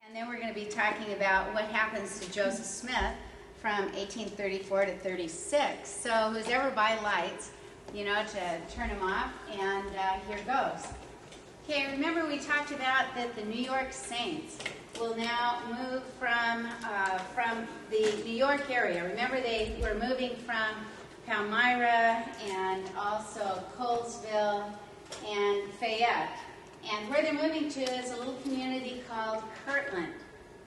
And then we're going to be talking about what happens to Joseph Smith from 1834 to 36. So who's ever by lights, to turn them off, and here goes. Okay, remember we talked about that the New York Saints will now move from the New York area. Remember they were moving from Palmyra and also Colesville and Fayette. And where they're moving to is a little community called Kirtland.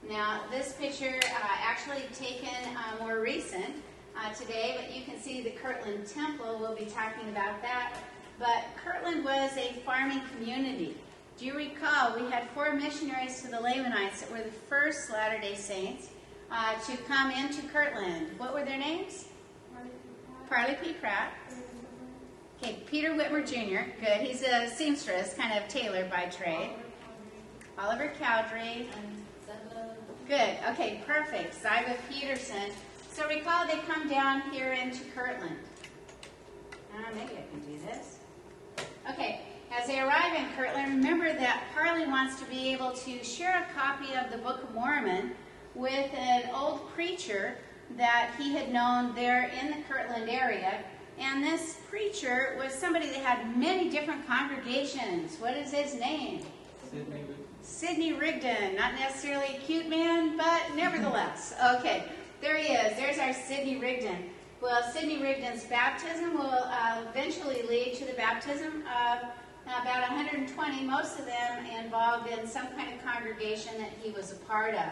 Now, this picture actually taken more recent today, but you can see the Kirtland Temple. We'll be talking about that. But Kirtland was a farming community. Do you recall we had 4 missionaries to the Lamanites that were the first Latter-day Saints to come into Kirtland? What were their names? Parley P. Pratt. Okay, Peter Whitmer Jr., good. He's a seamstress, kind of tailor by trade. Oliver Cowdery. Good, okay, perfect. Ziba Peterson. So recall they come down here into Kirtland. Maybe I can do this. Okay, as they arrive in Kirtland, remember that Parley wants to be able to share a copy of the Book of Mormon with an old preacher that he had known there in the Kirtland area. And this preacher was somebody that had many different congregations. What is his name? Sidney Rigdon. Not necessarily a cute man, but nevertheless. Okay, there he is. There's our Sidney Rigdon. Well, Sidney Rigdon's baptism will eventually lead to the baptism of about 120, most of them involved in some kind of congregation that he was a part of.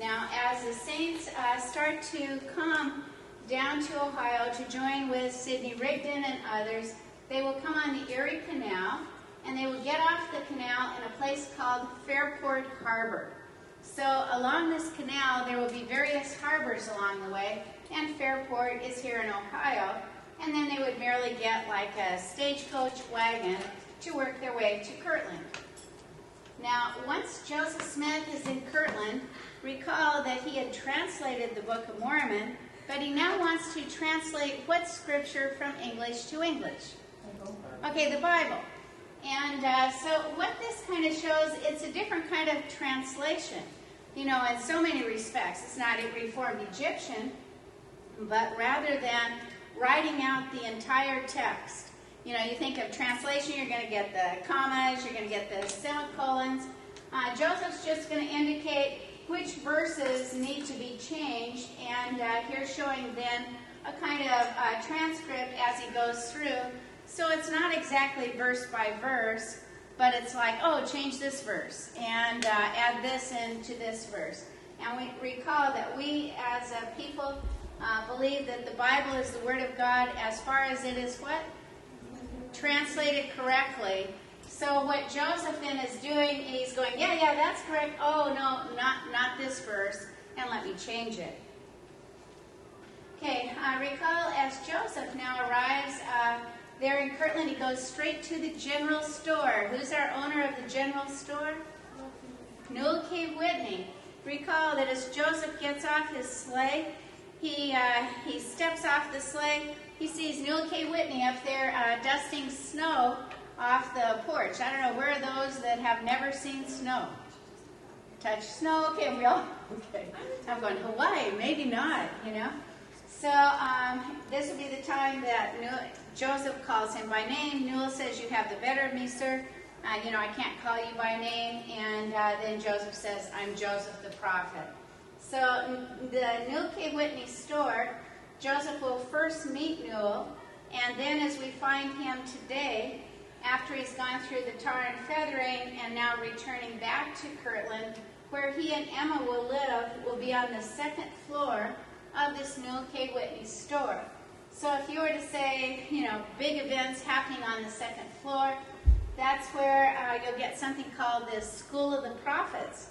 Now, as the saints start to come down to Ohio to join with Sidney Rigdon and others, they will come on the Erie Canal, and they will get off the canal in a place called Fairport Harbor. So along this canal, there will be various harbors along the way, and Fairport is here in Ohio, and then they would merely get like a stagecoach wagon to work their way to Kirtland. Now, once Joseph Smith is in Kirtland, recall that he had translated the Book of Mormon, but he now wants to translate what scripture from English to English? Okay, the Bible. And so what this kind of shows, it's a different kind of translation. In so many respects. It's not a Reformed Egyptian, but rather than writing out the entire text. You think of translation, you're going to get the commas, you're going to get the semicolons. Joseph's just going to indicate which verses need to be changed, and here's showing then a kind of transcript as he goes through. So it's not exactly verse by verse, but it's like, oh, change this verse, and add this into this verse. And we recall that we as a people believe that the Bible is the Word of God as far as it is what? Translated correctly. So what Joseph then is doing, he's going, yeah, that's correct. Oh, no, not this verse, and let me change it. Okay, recall as Joseph now arrives there in Kirtland, he goes straight to the general store. Who's our owner of the general store? Newell K. Whitney. Recall that as Joseph gets off his sleigh, he steps off the sleigh, he sees Newell K. Whitney up there dusting snow off the porch. I don't know, where are those that have never seen snow? Touch snow? Okay, we all, okay. I'm going, Hawaii, maybe not, So this would be the time that Joseph calls him by name. Newell says, you have the better of me, sir. I can't call you by name. And then Joseph says, I'm Joseph the prophet. So the Newell K. Whitney store, Joseph will first meet Newell, and then as we find him today, after he's gone through the tar and feathering and now returning back to Kirtland, where he and Emma will live, will be on the 2nd floor of this Newell K. Whitney store. So if you were to say, big events happening on the 2nd floor, that's where you'll get something called the School of the Prophets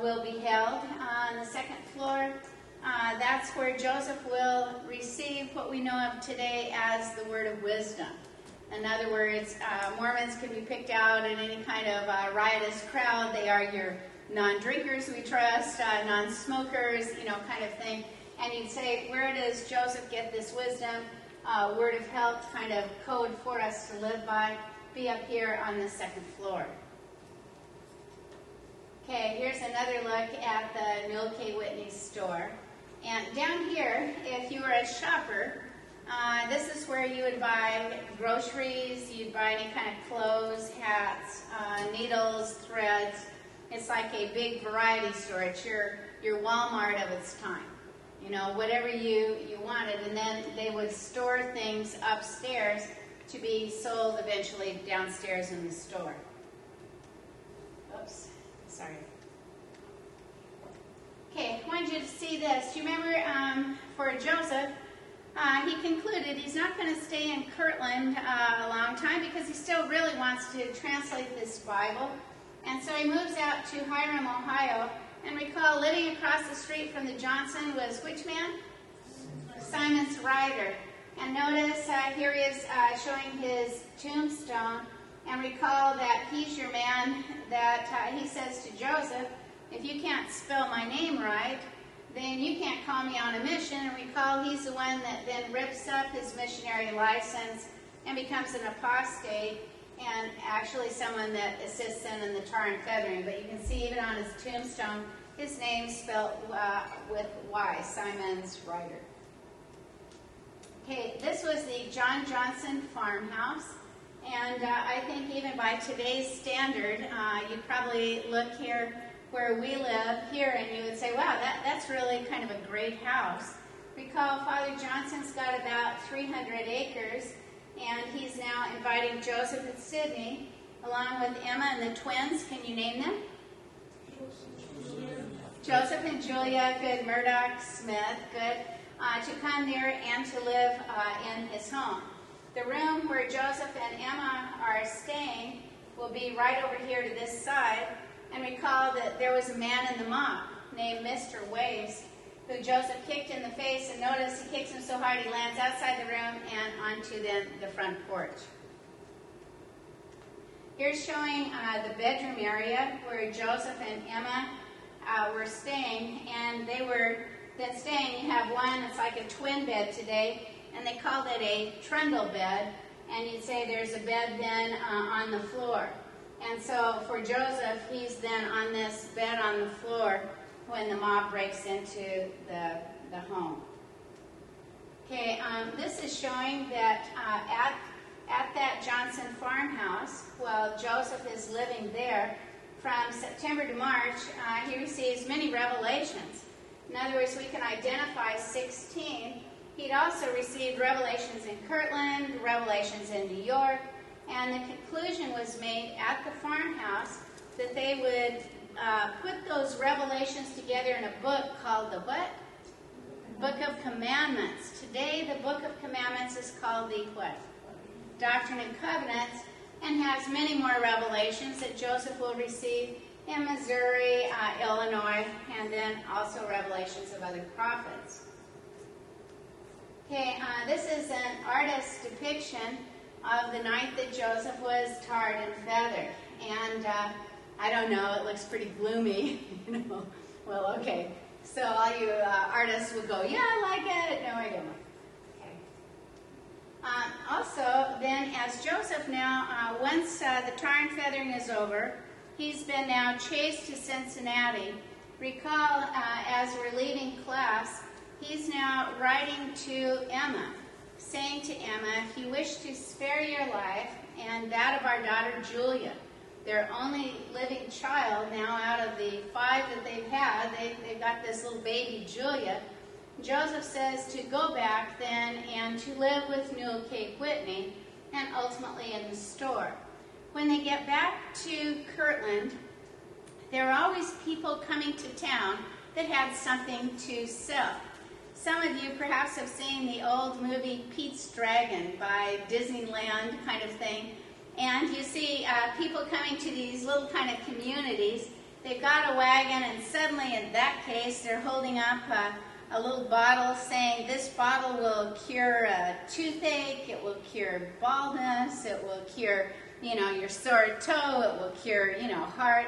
will be held on the 2nd floor. That's where Joseph will receive what we know of today as the word of wisdom. In other words, Mormons can be picked out in any kind of riotous crowd. They are your non-drinkers, we trust, non-smokers, kind of thing. And you'd say, where does Joseph get this wisdom, word of health kind of code for us to live by? Be up here on the 2nd floor. Okay, here's another look at the Newell K. Whitney store. And down here, if you were a shopper, this is where you would buy groceries, you'd buy any kind of clothes, hats, needles, threads. It's like a big variety store. It's your Walmart of its time. You know, whatever you wanted, and then they would store things upstairs to be sold eventually downstairs in the store. Oops, sorry. Okay, I wanted you to see this. Do you remember for Joseph, he concluded he's not going to stay in Kirtland a long time because he still really wants to translate this Bible. And so he moves out to Hiram, Ohio. And recall, living across the street from the Johnson was which man? Simon's Ryder. And notice here he is showing his tombstone. And recall that he's your man that he says to Joseph, if you can't spell my name right, then you can't call me on a mission. And recall, he's the one that then rips up his missionary license and becomes an apostate, and actually someone that assists him in the tar and feathering. But you can see even on his tombstone, his name spelled with Y, Simon's Ryder. Okay, this was the John Johnson farmhouse. And I think even by today's standard, you'd probably look here where we live here and you would say, wow, that's really kind of a great house. Recall, Father Johnson's got about 300 acres. And he's now inviting Joseph and Sydney, along with Emma and the twins. Can you name them? Joseph and Julia, good. Murdoch, Smith, good. To come there and to live in his home. The room where Joseph and Emma are staying will be right over here to this side. And recall that there was a man in the mob named Mr. Waves, who Joseph kicked in the face, and notice he kicks him so hard he lands outside the room and onto the front porch. Here's showing the bedroom area where Joseph and Emma were staying, and they were then staying. You have one, it's like a twin bed today, and they called it a trundle bed, and you'd say there's a bed then on the floor. And so for Joseph, he's then on this bed on the floor when the mob breaks into the home. Okay, this is showing that at that Johnson farmhouse, while Joseph is living there, from September to March, he receives many revelations. In other words, we can identify 16. He'd also received revelations in Kirtland, revelations in New York, and the conclusion was made at the farmhouse that they would put those revelations together in a book called the what? Book of Commandments. Today, the Book of Commandments is called the what? Doctrine and Covenants, and has many more revelations that Joseph will receive in Missouri, Illinois, and then also revelations of other prophets. Okay, this is an artist's depiction of the night that Joseph was tarred and feathered. And I don't know, it looks pretty gloomy, you know. Well, okay. So all you artists would go, yeah, I like it. No, I don't. Okay. Also, then, as Joseph now, once the tar and feathering is over, he's been now chased to Cincinnati. Recall, as we're leaving class, he's now writing to Emma, saying to Emma, he wished to spare your life and that of our daughter Julia, their only living child. Now out of the 5 that they've had, they've got this little baby Julia. Joseph says to go back then and to live with Newell K. Whitney and ultimately in the store. When they get back to Kirtland, there are always people coming to town that had something to sell. Some of you perhaps have seen the old movie Pete's Dragon by Disneyland kind of thing. And you see people coming to these little kind of communities. They've got a wagon, and suddenly in that case they're holding up a little bottle saying this bottle will cure toothache, it will cure baldness, it will cure, you know, your sore toe, it will cure, you know, heart.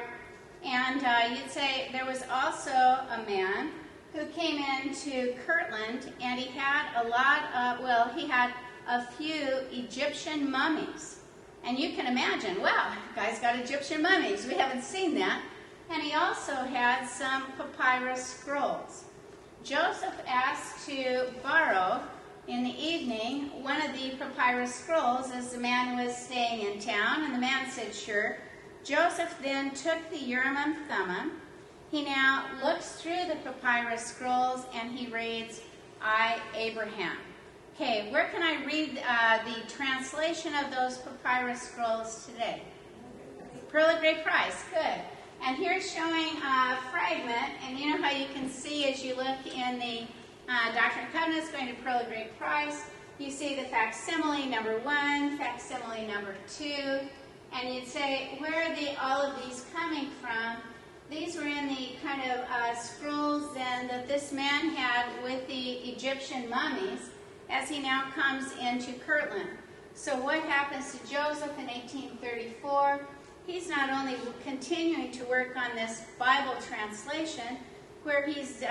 And you'd say there was also a man who came into Kirtland, and he had a lot of, well, he had a few Egyptian mummies. And you can imagine, wow, guy's got Egyptian mummies. We haven't seen that. and he also had some papyrus scrolls. Joseph asked to borrow in the evening one of the papyrus scrolls as the man was staying in town, and the man said, sure. Joseph then took the Urim and Thummim. He now looks through the papyrus scrolls and he reads, I, Abraham. Okay, where can I read the translation of those papyrus scrolls today? Pearl of Great Price, good. And here's showing a fragment, and you know how you can see as you look in the Doctrine and Covenants going to Pearl of Great Price, you see the facsimile number 1, facsimile number 2, and you'd say, where are all of these coming from? These were in the kind of scrolls then that this man had with the Egyptian mummies as he now comes into Kirtland. So what happens to Joseph in 1834? He's not only continuing to work on this Bible translation, where he's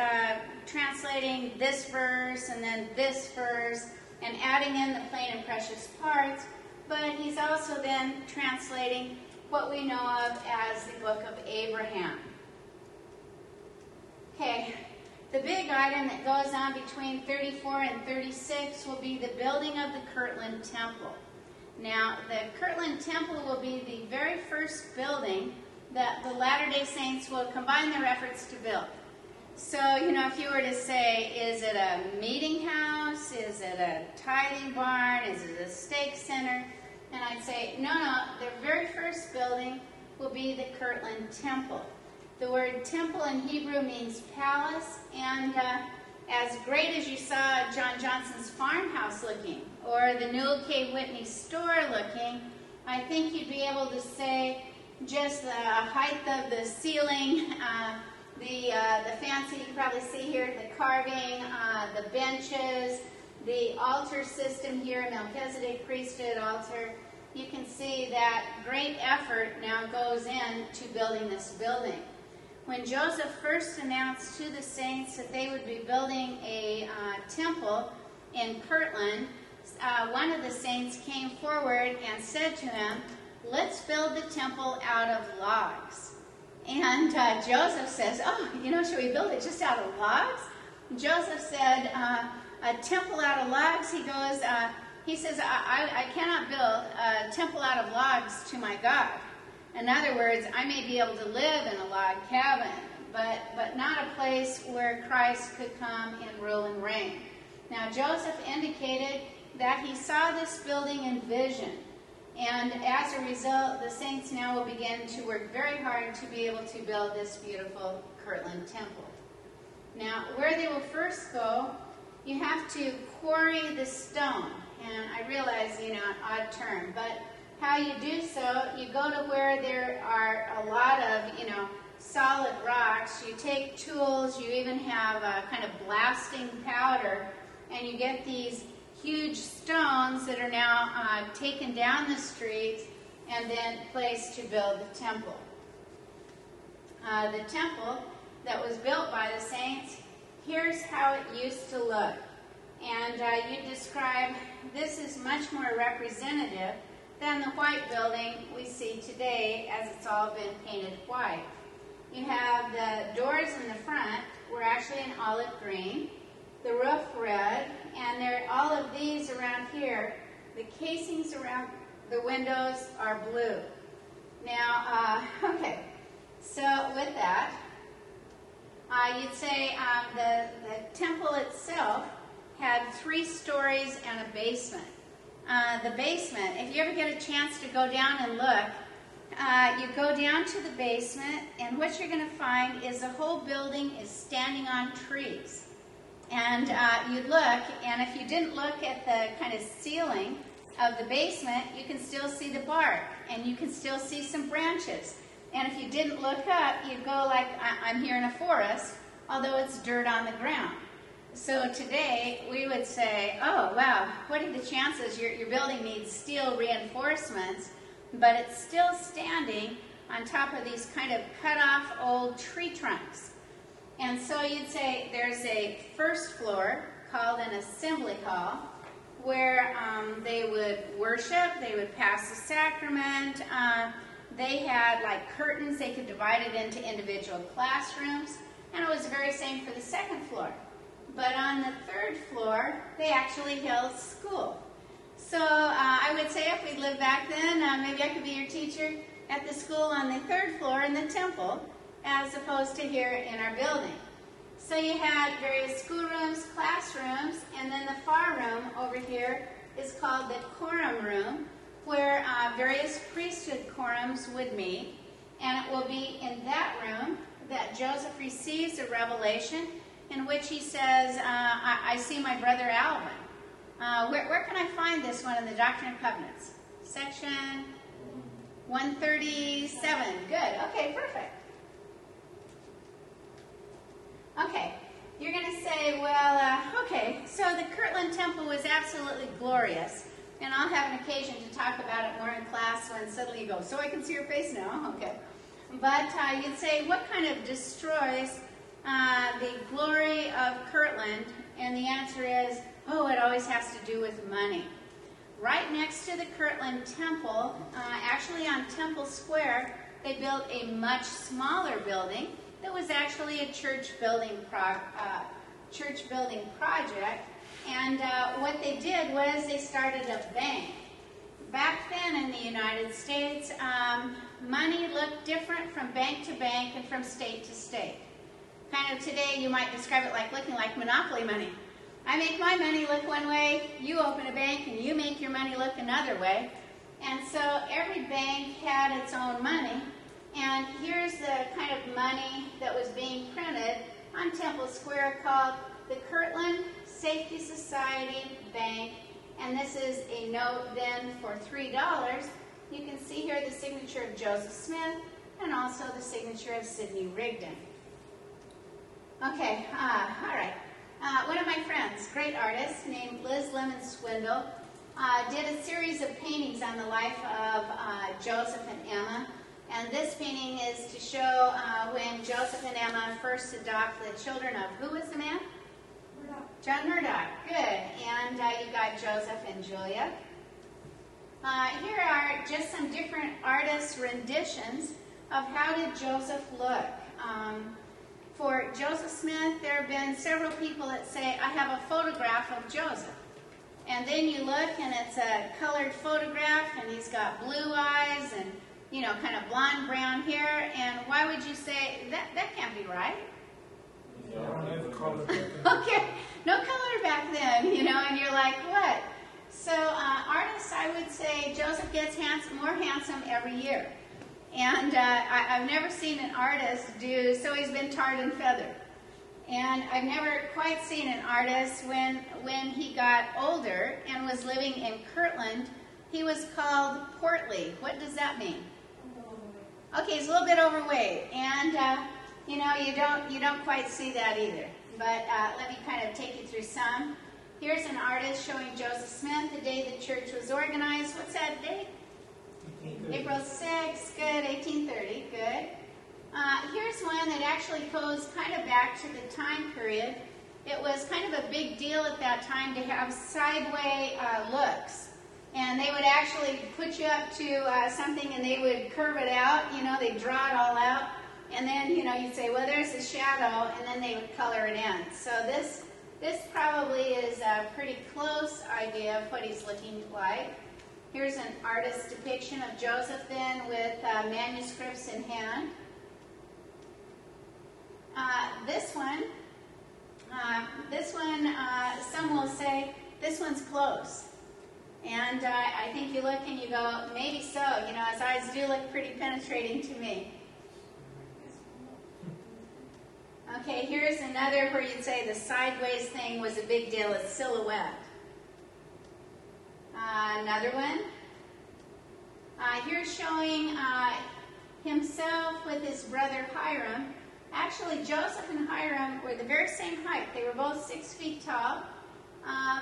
translating this verse and then this verse and adding in the plain and precious parts, but he's also then translating what we know of as the book of Abraham. Okay, the big item that goes on between 34 and 36 will be the building of the Kirtland Temple. Now, the Kirtland Temple will be the very first building that the Latter-day Saints will combine their efforts to build. So, you know, if you were to say, is it a meeting house? Is it a tithing barn? Is it a stake center? And I'd say, no, their very first building will be the Kirtland Temple. The word temple in Hebrew means palace, and as great as you saw John Johnson's farmhouse looking, or the Newell K. Whitney store looking, I think you'd be able to say just the height of the ceiling, the fancy, you can probably see here, the carving, the benches, the altar system here, Melchizedek priesthood altar. You can see that great effort now goes into building this building. When Joseph first announced to the saints that they would be building a temple in Kirtland, one of the saints came forward and said to him, let's build the temple out of logs. And Joseph says, oh, you know, should we build it just out of logs? Joseph said, a temple out of logs, he says, I cannot build a temple out of logs to my God. In other words, I may be able to live in a log cabin, but not a place where Christ could come and rule and reign. Now, Joseph indicated that he saw this building in vision. And as a result, the saints now will begin to work very hard to be able to build this beautiful Kirtland Temple. Now, where they will first go, you have to quarry the stone. And I realize, you know, an odd term, but how you do so, you go to where there are a lot of, you know, solid rocks. You take tools, you even have a kind of blasting powder, and you get these huge stones that are now taken down the streets and then placed to build the temple. The temple that was built by the saints, here's how it used to look. And you describe, this is much more representative than the white building we see today as it's all been painted white. You have the doors in the front were actually in olive green, the roof red, and all of these around here, the casings around the windows are blue. Now, okay, so with that, you'd say the temple itself had 3 stories and a basement. The basement, if you ever get a chance to go down and look, you go down to the basement, and what you're going to find is the whole building is standing on trees. And you look, and if you didn't look at the kind of ceiling of the basement, you can still see the bark, and you can still see some branches. And if you didn't look up, you'd go like, I'm here in a forest, although it's dirt on the ground. So today, we would say, oh, wow, what are the chances your building needs steel reinforcements, but it's still standing on top of these kind of cut-off old tree trunks. And so you'd say there's a first floor called an assembly hall where they would worship, they would pass the sacrament, They had like curtains. They could divide it into individual classrooms, and it was the very same for the second floor. But on the third floor, they actually held school. So I would say if we lived back then, maybe I could be your teacher at the school on the third floor in the temple, as opposed to here in our building. So you had various schoolrooms, classrooms, and then the far room over here is called the quorum room, where various priesthood quorums would meet. And it will be in that room that Joseph receives a revelation in which he says, I see my brother Alvin. Where can I find this one in the Doctrine and Covenants? Section 137. Good. Okay, perfect. Okay, you're going to say, well, okay, so the Kirtland Temple was absolutely glorious, and I'll have an occasion to talk about it more in class when suddenly you go, so I can see your face now? Okay. But you'd say, what kind of destroys the glory of Kirtland? And the answer is, oh, it always has to do with money. Right next to the Kirtland Temple, actually on Temple Square, they built a much smaller building that was actually a church building project. And what they did was they started a bank. Back then in the United States, money looked different from bank to bank and from state to state. Kind of today you might describe it like looking like monopoly money. I make my money look one way, you open a bank and you make your money look another way. And so every bank had its own money. And here's the kind of money that was being printed on Temple Square called the Kirtland Safety Society Bank. And this is a note then for $3. You can see here the signature of Joseph Smith and also the signature of Sidney Rigdon. Okay, all right. One of my friends, great artist named Liz Lemon Swindle, did a series of paintings on the life of Joseph and Emma. And this painting is to show when Joseph and Emma first adopt the children of, who was the man? Murdoch. John Murdoch. Good. And you got Joseph and Julia. Here are just some different artists' renditions of how did Joseph look. For Joseph Smith, there have been several people that say, I have a photograph of Joseph. And then you look and it's a colored photograph and he's got blue eyes and, you know, kind of blonde brown hair. And why would you say, that can't be right? Okay, no color back then, you know, and you're like, what? So artists, I would say Joseph gets more handsome every year. And I've never seen an artist do, so he's been tarred and feathered. And I've never quite seen an artist when he got older and was living in Kirtland, he was called portly. What does that mean? Okay, he's a little bit overweight. And, you know, you don't quite see that either. But let me kind of take you through some. Here's an artist showing Joseph Smith the day the church was organized. What's that date? April 6th, good, 1830, good. Here's one that actually goes kind of back to the time period. It was kind of a big deal at that time to have sideway looks. And they would actually put you up to something and they would curve it out, you know, they'd draw it all out. And then, you know, you'd say, well, there's a shadow, and then they would color it in. So this probably is a pretty close idea of what he's looking like. Here's an artist's depiction of Joseph then with manuscripts in hand. This one, some will say, this one's close. And I think you look and you go, maybe so. You know, his eyes do look pretty penetrating to me. Okay, here's another where you'd say the sideways thing was a big deal, a silhouette. Another one. Here's showing himself with his brother Hiram. Actually, Joseph and Hiram were the very same height. They were both 6 feet tall,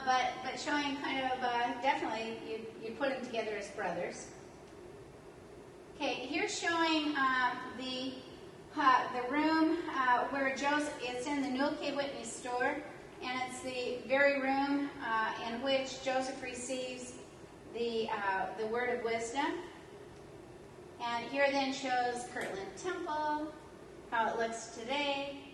but showing kind of, definitely, you put them together as brothers. Okay, here's showing the room where Joseph, it's in the Newell K. Whitney store, and it's the very room in which Joseph receives the word of wisdom. And here then shows Kirtland Temple, how it looks today.